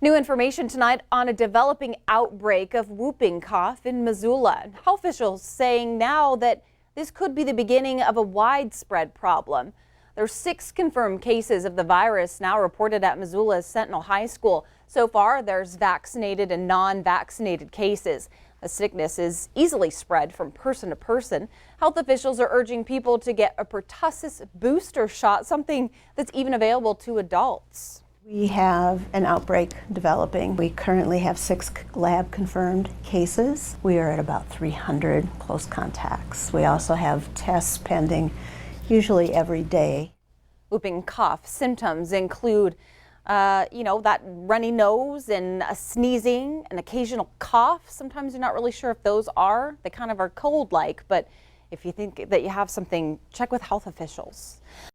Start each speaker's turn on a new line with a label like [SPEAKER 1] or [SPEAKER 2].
[SPEAKER 1] New information tonight on a developing outbreak of whooping cough in Missoula. Health officials saying now that this could be the beginning of a widespread problem. There's 6 confirmed cases of the virus now reported at Missoula's Sentinel High School. So far, there's vaccinated and non-vaccinated cases. The sickness is easily spread from person to person. Health officials are urging people to get a pertussis booster shot, something that's even available to adults.
[SPEAKER 2] We have an outbreak developing. We currently have 6 lab confirmed cases. We are at about 300 close contacts. We also have tests pending usually every day.
[SPEAKER 1] Whooping cough symptoms include that runny nose and a sneezing, an occasional cough. Sometimes you're not really sure if those they kind of are cold-like, but if you think that you have something, check with health officials.